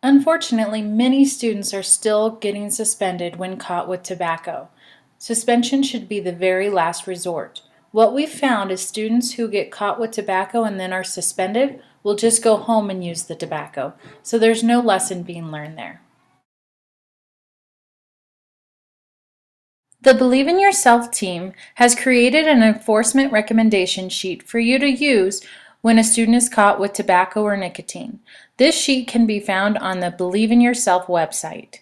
Unfortunately, many students are still getting suspended when caught with tobacco. Suspension should be the very last resort. What we've found is students who get caught with tobacco and then are suspended will just go home and use the tobacco. So there's no lesson being learned there. The Believe in Yourself team has created an enforcement recommendation sheet for you to use when a student is caught with tobacco or nicotine. This sheet can be found on the Believe in Yourself website.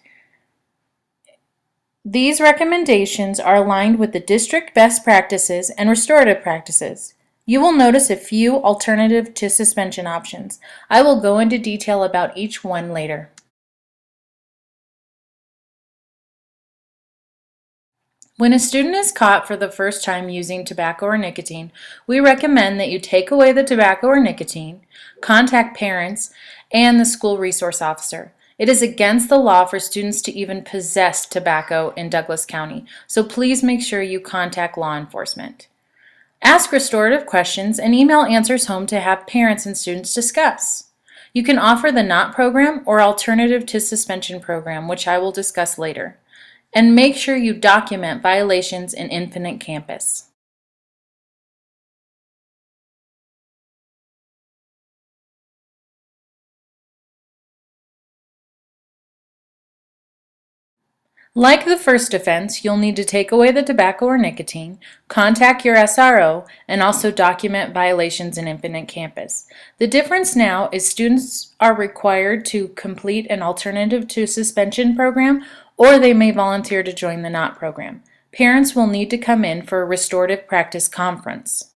These recommendations are aligned with the district best practices and restorative practices. You will notice a few alternative to suspension options. I will go into detail about each one later. When a student is caught for the first time using tobacco or nicotine, we recommend that you take away the tobacco or nicotine, contact parents, and the school resource officer. It is against the law for students to even possess tobacco in Douglas County, so please make sure you contact law enforcement. Ask restorative questions and email answers home to have parents and students discuss. You can offer the NOT program or alternative to suspension program, which I will discuss later. And make sure you document violations in Infinite Campus. Like the first offense, you'll need to take away the tobacco or nicotine, contact your SRO, and also document violations in Infinite Campus. The difference now is students are required to complete an alternative to suspension program, or they may volunteer to join the NOT program. Parents will need to come in for a restorative practice conference.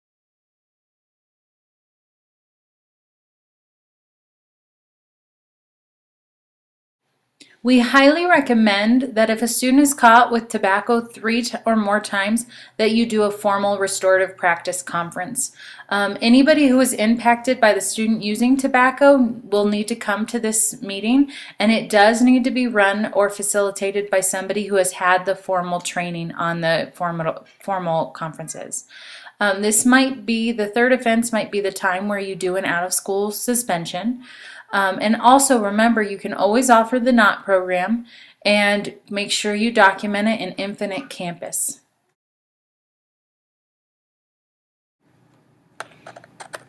We highly recommend that if a student is caught with tobacco three or more times, that you do a formal restorative practice conference. Anybody who is impacted by the student using tobacco will need to come to this meeting, and it does need to be run or facilitated by somebody who has had the formal training on the formal conferences. This might be, the third offense might be the time where you do an out-of-school suspension. And also remember, you can always offer the NOT program and make sure you document it in Infinite Campus.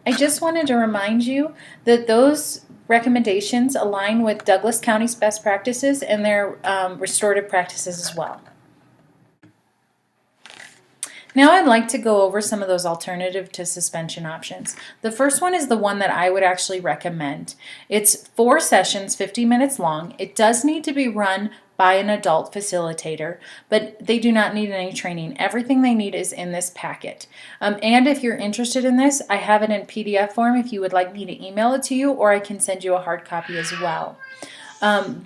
I just wanted to remind you that those recommendations align with Douglas County's best practices and their restorative practices as well. Now I'd like to go over some of those alternative to suspension options. The first one is the one that I would actually recommend. It's 4 sessions, 50 minutes long. It does need to be run by an adult facilitator, but they do not need any training. Everything they need is in this packet. And if you're interested in this, I have it in PDF form if you would like me to email it to you, or I can send you a hard copy as well.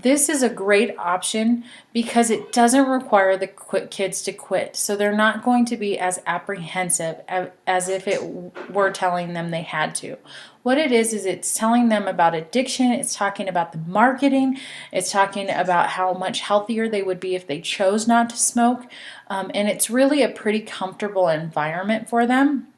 This is a great option because it doesn't require the kids to quit. So they're not going to be as apprehensive as if it were telling them they had to. What it is it's telling them about addiction, it's talking about the marketing, it's talking about how much healthier they would be if they chose not to smoke, and it's really a pretty comfortable environment for them.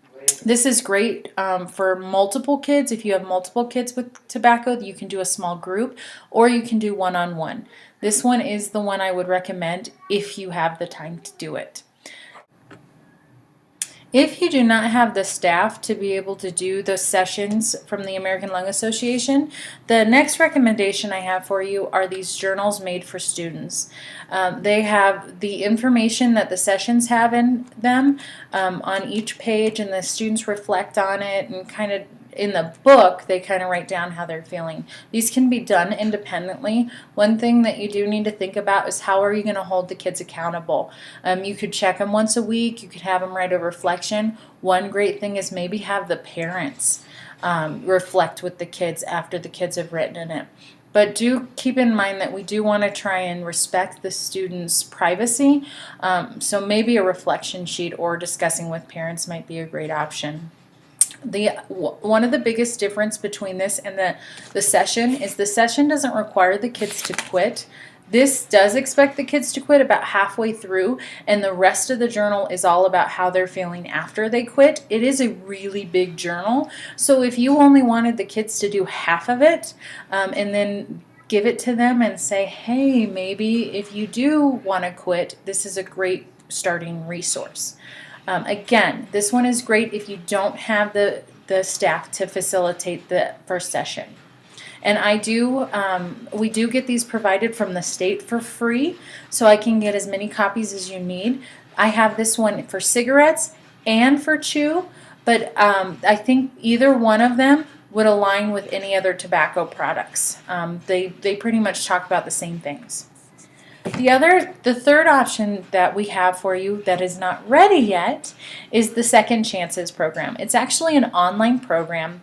This is great for multiple kids. If you have multiple kids with tobacco, you can do a small group or you can do one-on-one. This one is the one I would recommend if you have the time to do it. If you do not have the staff to be able to do the sessions from the American Lung Association, the next recommendation I have for you are these journals made for students. They have the information that the sessions have in them on each page, and the students reflect on it, and kind of in the book they kind of write down how they're feeling. These can be done independently. One thing that you do need to think about is how are you going to hold the kids accountable. You could check them once a week. You could have them write a reflection. One great thing is maybe have the parents reflect with the kids after the kids have written in it. But do keep in mind that we do want to try and respect the students' privacy. So maybe a reflection sheet or discussing with parents might be a great option. One of the biggest difference between this and the session is the session doesn't require the kids to quit. This does expect the kids to quit about halfway through, and the rest of the journal is all about how they're feeling after they quit. It is a really big journal, so if you only wanted the kids to do half of it and then give it to them and say, hey, maybe if you do want to quit, this is a great starting resource. Again, this one is great if you don't have the staff to facilitate the first session. And we do get these provided from the state for free, so I can get as many copies as you need. I have this one for cigarettes and for chew, but I think either one of them would align with any other tobacco products. They pretty much talk about the same things. The third option that we have for you that is not ready yet is the Second Chances program. It's actually an online program,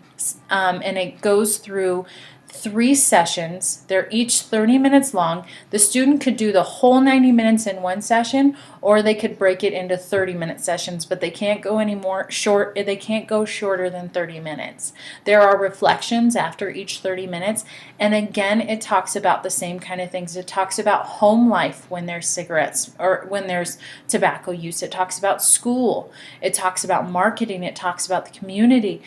and it goes through 3 sessions. They're each 30 minutes long. The student could do the whole 90 minutes in one session, or they could break it into 30-minute sessions, but they can't go they can't go shorter than 30 minutes. There are reflections after each 30 minutes, and again, it talks about the same kind of things. It talks about home life when there's cigarettes or when there's tobacco use. It talks about school. It talks about marketing. It talks about the community.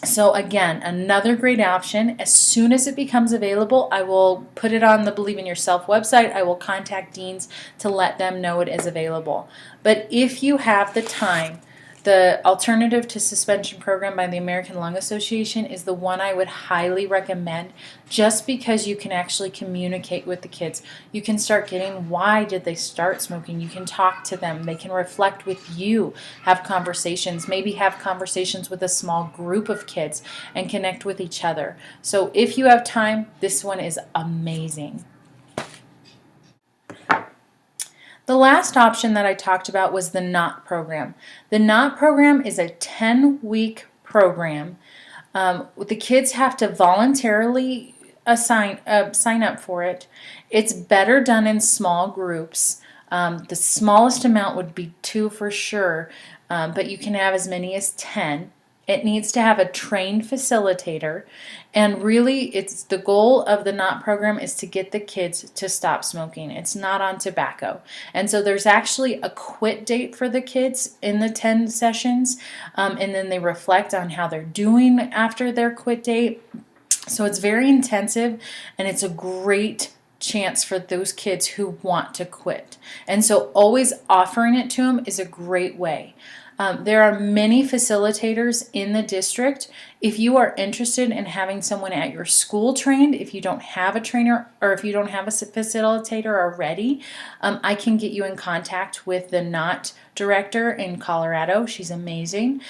So again, another great option. As soon as it becomes available, I will put it on the Believe in Yourself website. I will contact deans to let them know it is available. But if you have the time, the Alternative to Suspension program by the American Lung Association is the one I would highly recommend, just because you can actually communicate with the kids. You can start getting why did they start smoking. You can talk to them. They can reflect with you, have conversations, maybe have conversations with a small group of kids and connect with each other. So if you have time, this one is amazing. The last option that I talked about was the NOT program. The NOT program is a 10-week program. The kids have to voluntarily sign up for it. It's better done in small groups. The smallest amount would be 2 for sure, but you can have as many as 10. It needs to have a trained facilitator, and really it's the goal of the NOT program is to get the kids to stop smoking. It's not on tobacco. And so there's actually a quit date for the kids in the 10 sessions, and then they reflect on how they're doing after their quit date. So it's very intensive, and it's a great chance for those kids who want to quit. And so always offering it to them is a great way. There are many facilitators in the district. If you are interested in having someone at your school trained, if you don't have a trainer or if you don't have a facilitator already, I can get you in contact with the NOT director in Colorado. She's amazing.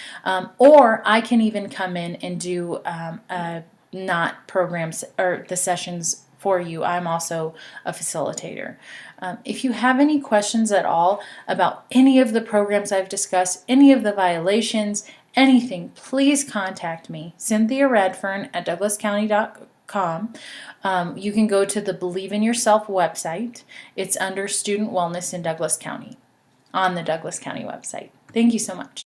Or I can even come in and do NOT programs or the sessions for you. I'm also a facilitator. If you have any questions at all about any of the programs I've discussed, any of the violations, anything, please contact me, Cynthia Radfern at douglascounty.com. You can go to the Believe in Yourself website. It's under Student Wellness in Douglas County on the Douglas County website. Thank you so much.